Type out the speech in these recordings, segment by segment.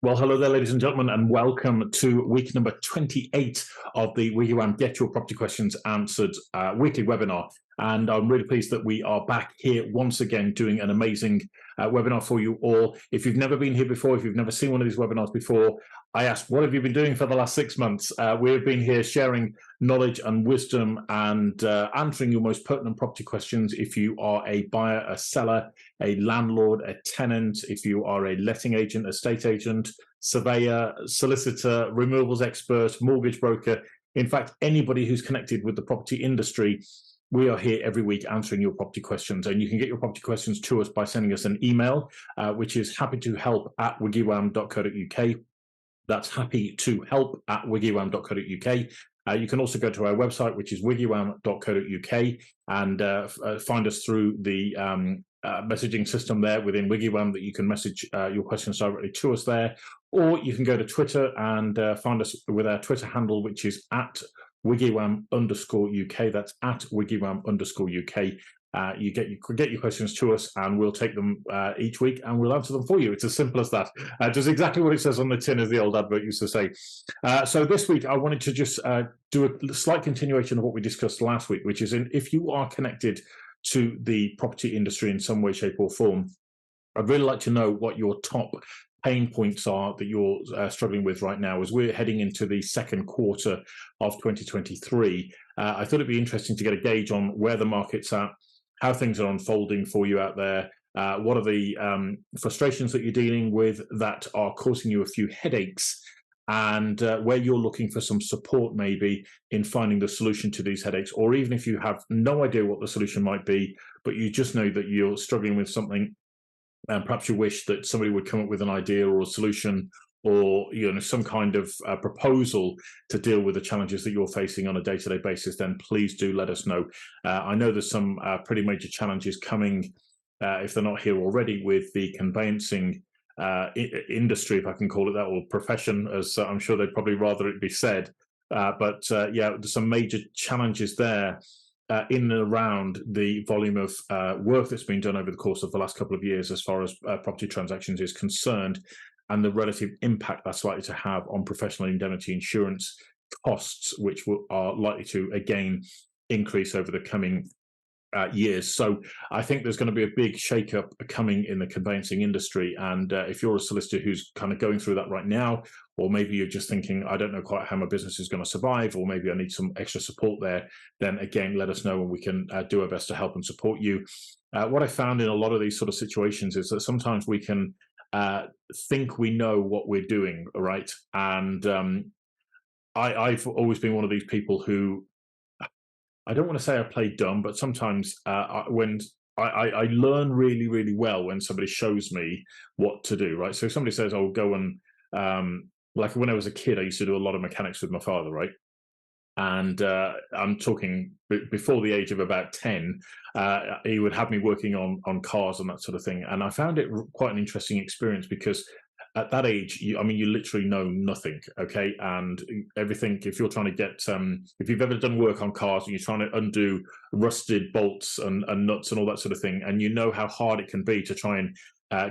Well, hello there, ladies and gentlemen, and welcome to week number 28 of the WiggyWam Get Your Property Questions Answered weekly webinar. And I'm really pleased that we are back here once again doing an amazing webinar for you all. If you've never been here before, if you've never seen one of these webinars before, I asked, what have you been doing for the last 6 months? We've been here sharing knowledge and wisdom and answering your most pertinent property questions. If you are a buyer, a seller, a landlord, a tenant, if you are a letting agent, estate agent, surveyor, solicitor, removals expert, mortgage broker, in fact, anybody who's connected with the property industry, we are here every week answering your property questions. And you can get your property questions to us by sending us an email, which is happytohelp@wiggywam.co.uk. That's happytohelp@wiggywam.co.uk. You can also go to our website, which is wiggywam.co.uk, and find us through the messaging system there within WiggyWam that you can message your questions directly to us there. Or you can go to Twitter and find us with our Twitter handle, which is @WiggyWam_UK. That's @WiggyWam_UK. You get your questions to us and we'll take them each week and we'll answer them for you. It's as simple as that. Just exactly what it says on the tin, as the old advert used to say. So this week I wanted to just do a slight continuation of what we discussed last week, which is if you are connected to the property industry in some way, shape or form, I'd really like to know what your top pain points are that you're struggling with right now as we're heading into the second quarter of 2023. I thought it'd be interesting to get a gauge on where the market's at, how things are unfolding for you out there. What are the frustrations that you're dealing with that are causing you a few headaches, and where you're looking for some support maybe in finding the solution to these headaches, or even if you have no idea what the solution might be, but you just know that you're struggling with something, and perhaps you wish that somebody would come up with an idea or a solution or some kind of proposal to deal with the challenges that you're facing on a day-to-day basis, then please do let us know. I know there's some pretty major challenges coming, if they're not here already, with the conveyancing industry, if I can call it that, or profession, as I'm sure they'd probably rather it be said. But yeah, there's some major challenges there in and around the volume of work that's been done over the course of the last couple of years as far as property transactions is concerned, and the relative impact that's likely to have on professional indemnity insurance costs, which are likely to again increase over the coming years. So I think there's going to be a big shake-up coming in the conveyancing industry. And if you're a solicitor who's kind of going through that right now, or maybe you're just thinking, I don't know quite how my business is going to survive, or maybe I need some extra support there, then again, let us know and we can do our best to help and support you. What I found in a lot of these sort of situations is that sometimes we can think we know what we're doing, right? And I've always been one of these people who, I don't want to say I play dumb, but sometimes when I learn really, really well when somebody shows me what to do, right? So if somebody says, "Oh, go and," like when I was a kid, I used to do a lot of mechanics with my father, right? And I'm talking before the age of about 10, he would have me working on cars and that sort of thing. And I found it quite an interesting experience because at that age, you literally know nothing, okay? And everything, if you're trying to get, if you've ever done work on cars and you're trying to undo rusted bolts and nuts and all that sort of thing, and you know how hard it can be to try and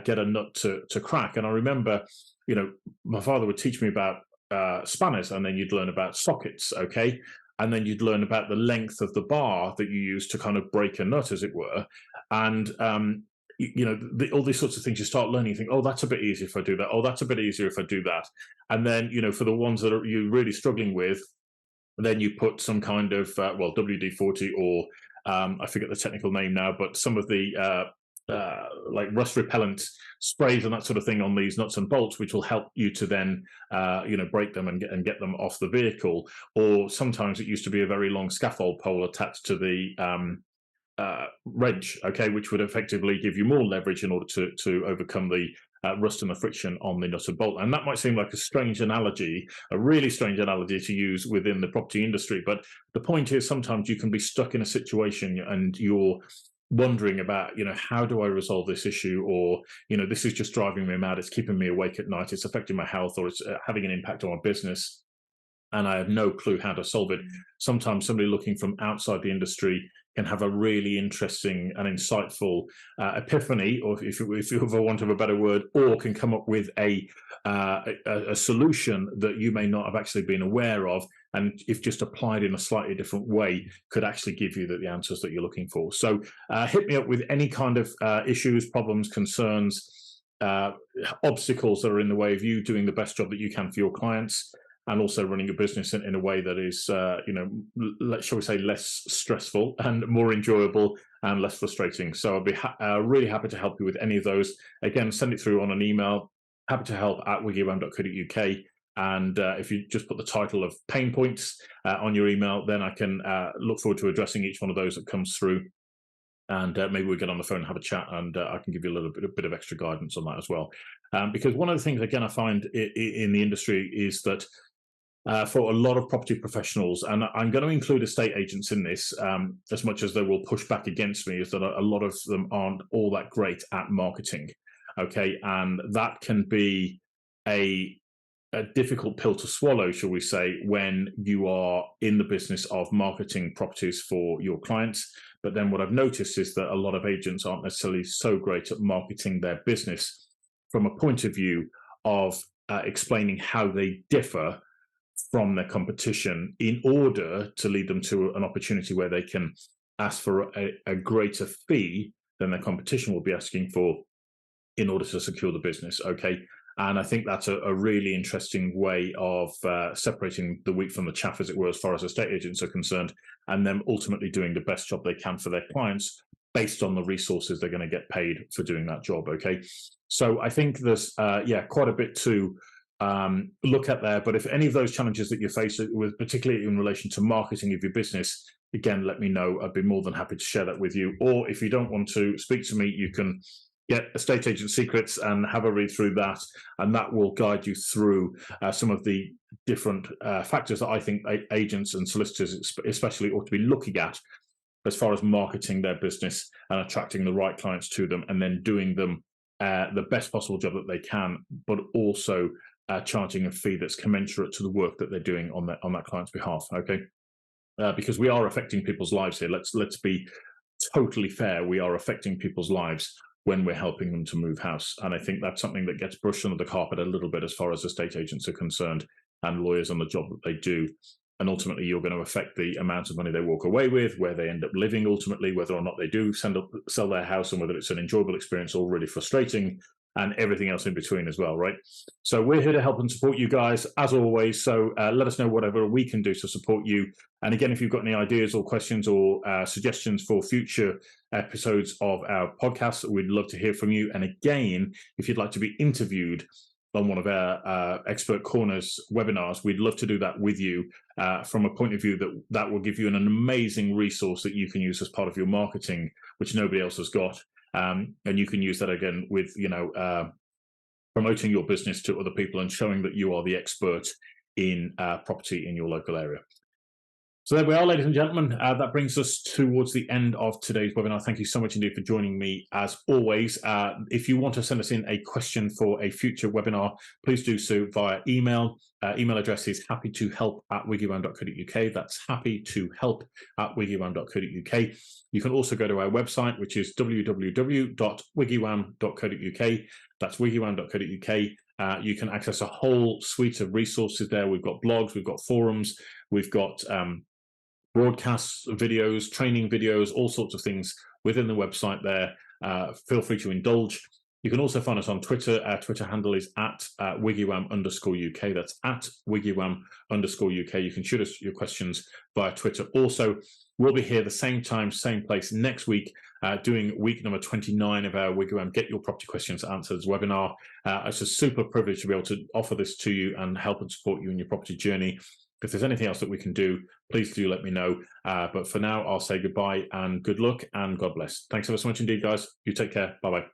get a nut to crack. And I remember, my father would teach me about spanners, and then you'd learn about sockets, okay? And then you'd learn about the length of the bar that you use to kind of break a nut, as it were. And all these sorts of things you start learning, you think, oh, that's a bit easier if I do that. Oh, that's a bit easier if I do that. And then, for the ones that you're really struggling with, then you put some kind of, WD-40 or I forget the technical name now, but some of the like rust repellent sprays and that sort of thing on these nuts and bolts, which will help you to then, break them and get them off the vehicle. Or sometimes it used to be a very long scaffold pole attached to the wrench, okay, which would effectively give you more leverage in order to overcome the rust and the friction on the nut and bolt. And that might seem like a strange analogy, a really strange analogy to use within the property industry. But the point is, sometimes you can be stuck in a situation and you're wondering about, how do I resolve this issue? Or, this is just driving me mad. It's keeping me awake at night. It's affecting my health, or it's having an impact on my business. And I have no clue how to solve it. Sometimes somebody looking from outside the industry can have a really interesting and insightful epiphany, or if you for want of a better word, or can come up with a solution that you may not have actually been aware of, and if just applied in a slightly different way, could actually give you the answers that you're looking for. So hit me up with any kind of issues, problems, concerns, obstacles that are in the way of you doing the best job that you can for your clients, and also running a business in a way that is, shall we say, less stressful and more enjoyable and less frustrating. So I'll be really happy to help you with any of those. Again, send it through on an email, happy-to-help@WiggyWam.co.uk. And if you just put the title of pain points on your email, then I can look forward to addressing each one of those that comes through. And maybe we'll get on the phone and have a chat, and I can give you a bit of extra guidance on that as well. Because one of the things, again, I find in the industry is that for a lot of property professionals, and I'm going to include estate agents in this, as much as they will push back against me, is that a lot of them aren't all that great at marketing. Okay, and that can be a difficult pill to swallow, shall we say, when you are in the business of marketing properties for your clients. But then what I've noticed is that a lot of agents aren't necessarily so great at marketing their business from a point of view of explaining how they differ from their competition in order to lead them to an opportunity where they can ask for a greater fee than their competition will be asking for in order to secure the business. Okay. And I think that's a really interesting way of separating the wheat from the chaff, as it were, as far as estate agents are concerned, and them ultimately doing the best job they can for their clients based on the resources they're going to get paid for doing that job. Okay. So I think there's, quite a bit to look at there. But if any of those challenges that you're faced with, particularly in relation to marketing of your business, again, let me know. I'd be more than happy to share that with you. Or if you don't want to speak to me, you can get Estate Agent Secrets and have a read through that, and that will guide you through some of the different factors that I think agents and solicitors especially ought to be looking at as far as marketing their business and attracting the right clients to them, and then doing them the best possible job that they can, but also charging a fee that's commensurate to the work that they're doing on that client's behalf. Okay, because we are affecting people's lives here. Let's be totally fair. We are affecting people's lives when we're helping them to move house. And I think that's something that gets brushed under the carpet a little bit as far as estate agents are concerned, and lawyers on the job that they do. And ultimately, you're going to affect the amount of money they walk away with, where they end up living ultimately, whether or not they do sell their house, and whether it's an enjoyable experience or really frustrating, and everything else in between as well, right? So we're here to help and support you guys, as always. So let us know whatever we can do to support you. And again, if you've got any ideas or questions or suggestions for future episodes of our podcast, we'd love to hear from you. And again, if you'd like to be interviewed on one of our Expert Corners webinars, we'd love to do that with you from a point of view that will give you an amazing resource that you can use as part of your marketing, which nobody else has got. And you can use that again with, promoting your business to other people and showing that you are the expert in property in your local area. So there we are, ladies and gentlemen. That brings us towards the end of today's webinar. Thank you so much indeed for joining me, as always. If you want to send us in a question for a future webinar, please do so via email. Email address is happytohelp@wiggywam.co.uk. That's happytohelp@wiggywam.co.uk. You can also go to our website, which is www.wiggywam.co.uk. That's wiggywam.co.uk. You can access a whole suite of resources there. We've got blogs, we've got forums, we've got broadcasts, videos, training videos, all sorts of things within the website there. Feel free to indulge. You can also find us on Twitter. Our Twitter handle is @WiggyWam_UK. That's @WiggyWam_UK. You can shoot us your questions via Twitter. Also, we'll be here the same time, same place next week, doing week number 29 of our WiggyWam Get Your Property Questions Answered webinar. It's a super privilege to be able to offer this to you and help and support you in your property journey. If there's anything else that we can do, please do let me know. But for now, I'll say goodbye and good luck and God bless. Thanks ever so much indeed, guys. You take care. Bye-bye.